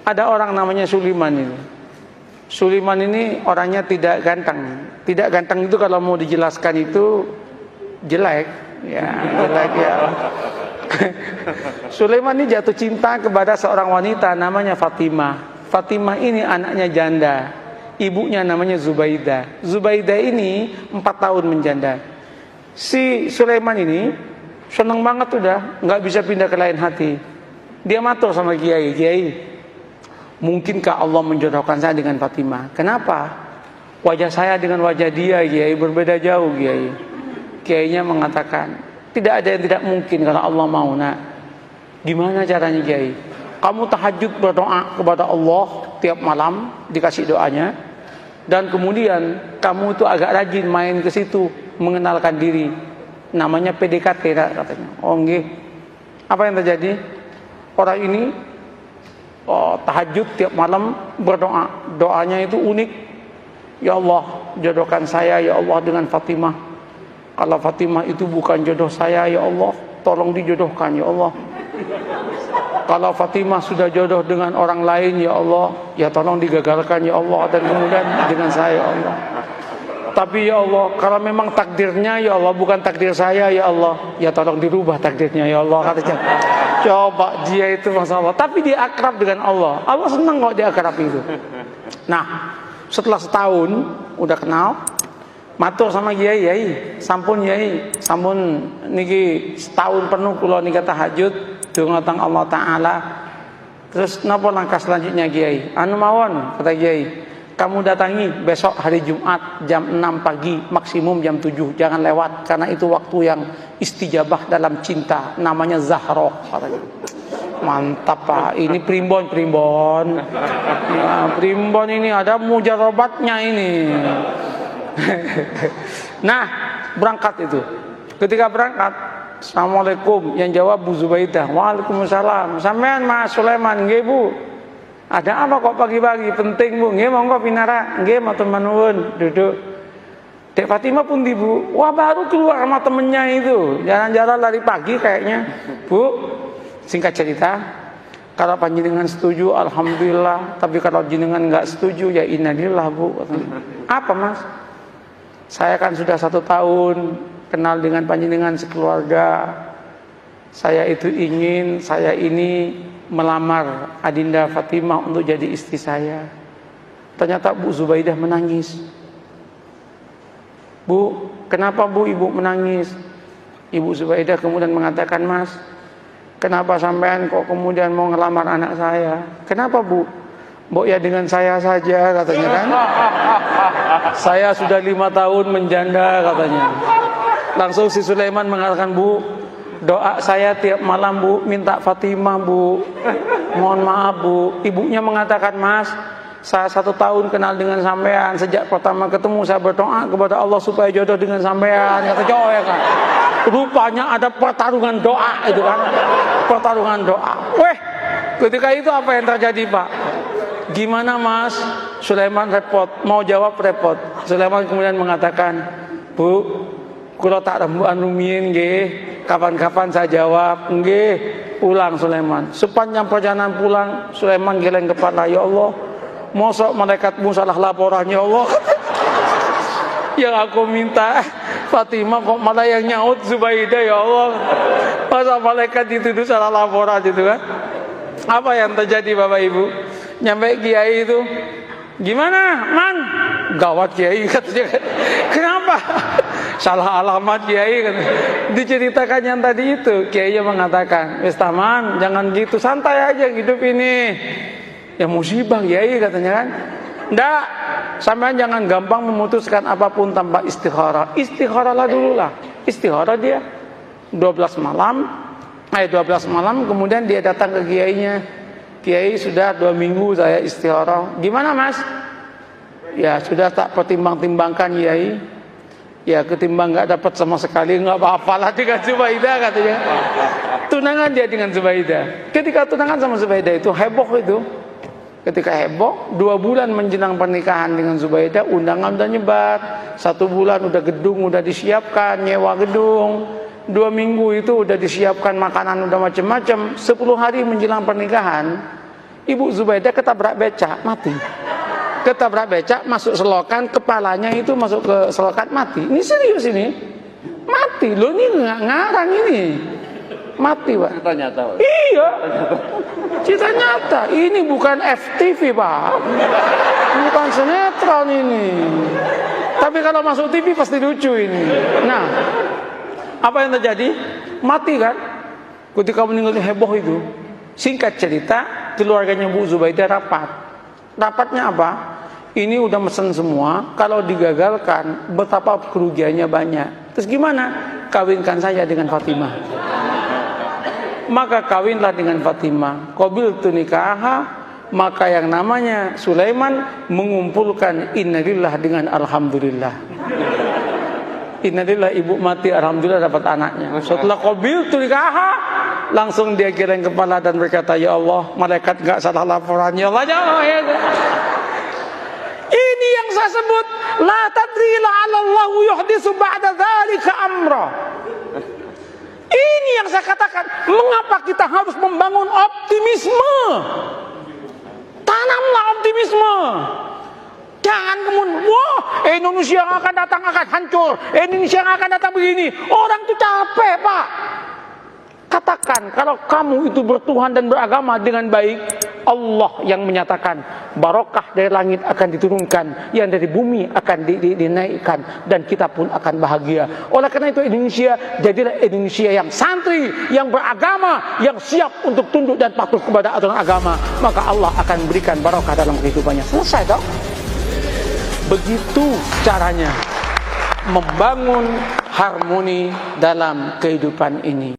Ada orang namanya Sulaiman ini. Sulaiman ini orangnya tidak ganteng. Tidak ganteng itu kalau mau dijelaskan itu jelek, ya jelek ya. Sulaiman ini jatuh cinta kepada seorang wanita namanya Fatimah. Fatimah ini anaknya janda. Ibunya namanya Zubaidah. Zubaidah ini 4 tahun menjanda. Si Sulaiman ini seneng banget udah, nggak bisa pindah ke lain hati. Dia matur sama Kiai, Kiai, mungkinkah Allah menjodohkan saya dengan Fatimah? Kenapa? Wajah saya dengan wajah dia, Kiai, berbeda jauh, Kiai. Kiainya mengatakan, tidak ada yang tidak mungkin kalau Allah mau, nak. Gimana caranya, Kiai? Kamu tahajud berdoa kepada Allah tiap malam, dikasih doanya. Dan kemudian kamu itu agak rajin main ke situ, mengenalkan diri. Namanya PDKT, katanya. Oh, nggih. Apa yang terjadi? Orang ini tahajud tiap malam berdoa. Doanya itu unik. Ya Allah, jodohkan saya ya Allah dengan Fatimah. Kalau Fatimah itu bukan jodoh saya ya Allah, tolong dijodohkan ya Allah. Kalau Fatimah sudah jodoh dengan orang lain ya Allah, ya tolong digagalkan ya Allah, dan kemudian dengan saya ya Allah. Tapi ya Allah, kalau memang takdirnya ya Allah bukan takdir saya ya Allah, ya tolong dirubah takdirnya ya Allah, katanya. Coba dia itu Masya Allah, tapi dia akrab dengan Allah. Allah senang kok dia akrab itu. Nah, setelah setahun udah kenal, matur sama Kiai, Kiai, sampun Kiai, sampun niki setahun penuh kula nika tahajud dungatang Allah Ta'ala. Terus napa langkah selanjutnya Kiai? Anu mawon, kata Kiai, kamu datangi besok hari Jumat jam 6 pagi, maksimum jam 7, jangan lewat, karena itu waktu yang istijabah dalam cinta, namanya Zahroh, katanya. Mantap Pak, ini primbon ya, primbon ini ada mujarobatnya ini. Nah, berangkat itu. Ketika berangkat, Assalamualaikum, yang jawab Bu Zubaidah. Waalaikumsalam. Sampean Mas Sulaiman, nggih Bu. Ada apa kok pagi-pagi? Penting Bu. Nggih monggo pinara. Nggih matur nuwun, duduk. Dek Fatimah pun di Bu. Wah, baru keluar sama temennya itu. Jalan-jalan lari pagi kayaknya. Bu, singkat cerita, kalau panjenengan setuju alhamdulillah, tapi kalau jenengan enggak setuju ya innalillah Bu. Apa Mas? Saya kan sudah 1 tahun kenal dengan panjenengan sekeluarga. Saya itu ingin saya ini melamar Adinda Fatimah untuk jadi istri saya. Ternyata Bu Zubaidah menangis. Bu, kenapa Bu Ibu menangis? Ibu Zubaidah kemudian mengatakan, Mas, kenapa sampean kok kemudian mau ngelamar anak saya? Kenapa Bu? Mbok ya dengan saya saja, katanya kan. Saya sudah 5 tahun menjanda, katanya. Langsung si Sulaiman mengatakan, Bu, doa saya tiap malam Bu, minta Fatimah Bu. Mohon maaf Bu. Ibunya mengatakan, Mas, saya 1 tahun kenal dengan sampean. Sejak pertama ketemu saya berdoa kepada Allah supaya jodoh dengan sampean. Kata Jawa ya kan. Rupanya ada pertarungan doa itu kan. Pertarungan doa. Weh, ketika itu apa yang terjadi Pak? Gimana Mas? Sulaiman repot, mau jawab repot. Sulaiman kemudian mengatakan, Bu, kula tak rembukan rumiyin nggih, kapan-kapan saya jawab nggih. Pulang Sulaiman. Sepanjang perjalanan pulang, Sulaiman geleng kepala, ya Allah, mosok malaikatmu salah laporan ya Allah. Yang aku minta Fatimah kok malah yang nyaut Zubaidah ya Allah. Masa malaikat dituduh salah laporan gitu kan? Apa yang terjadi Bapak Ibu? Nyampe Kiai itu, gimana Man? Gawat Kiai katanya. Kenapa? Salah alamat Kiai katanya. Diceritakan yang tadi itu, Kiai mengatakan, wis taman, jangan gitu, santai aja hidup ini. Ya musibah Kiai katanya kan. Nggak, sampean jangan gampang memutuskan apapun tanpa istikharah. Istikharahlah dulu lah. Istikharah dia 12 malam kemudian dia datang ke kiainya. Kiai, sudah 2 minggu saya istikharah. Gimana Mas? Ya sudah tak pertimbang-timbangkan Kiai. Ya ketimbang nggak dapat sama sekali, nggak apa-apalah dengan Zubaidah katanya. Tunangan dia dengan Zubaidah. Ketika tunangan sama Zubaidah itu heboh itu. Ketika heboh, 2 bulan menjelang pernikahan dengan Zubaidah, undangan udah nyebar. 1 bulan udah gedung udah disiapkan, nyewa gedung. 2 minggu itu udah disiapkan makanan udah macam-macam. 10 hari menjelang pernikahan, Ibu Zubaidah ketabrak becak, mati. Ketabrak becak, masuk selokan, kepalanya itu masuk ke selokan, mati. Ini serius ini. Mati, loh ini nggak ngarang ini. Mati, Pak. Cerita nyata, Pak. Iya. Cerita nyata. Ini bukan FTV, Pak. Bukan sinetron ini. Tapi kalau masuk TV pasti lucu ini. Nah, apa yang terjadi? Mati kan? Ketika meninggal heboh itu. Singkat cerita, keluarganya Bu Zubaidah rapat. Rapatnya apa? Ini udah mesen semua, kalau digagalkan betapa kerugiannya banyak. Terus gimana? Kawinkan saya dengan Fatimah. Maka kawinlah dengan Fatimah. Qabiltu nikaha, maka yang namanya Sulaiman mengumpulkan innalillah dengan alhamdulillah. Innalillah, ibu mati, alhamdulillah dapat anaknya. Setelah qabiltu nikaha, langsung dia geleng kepala dan berkata, ya Allah, malaikat enggak salah laporan, ya Allah, ya Allah, ya Allah. Ini yang saya sebut la tadri la'allahu yuhdisu ba'da dzalika amra. Ini yang saya katakan, mengapa kita harus membangun optimisme? Tanamlah optimisme. Jangan kemudian, wah, Indonesia yang akan datang akan hancur, Indonesia yang akan datang begini. Orang itu capek, Pak. Katakan, kalau kamu itu bertuhan dan beragama dengan baik, Allah yang menyatakan barokah dari langit akan diturunkan, yang dari bumi akan dinaikkan, dan kita pun akan bahagia. Oleh karena itu Indonesia jadilah Indonesia yang santri, yang beragama, yang siap untuk tunduk dan patuh kepada aturan agama. Maka Allah akan berikan barokah dalam kehidupannya. Selesai dong. Begitu caranya membangun harmoni dalam kehidupan ini.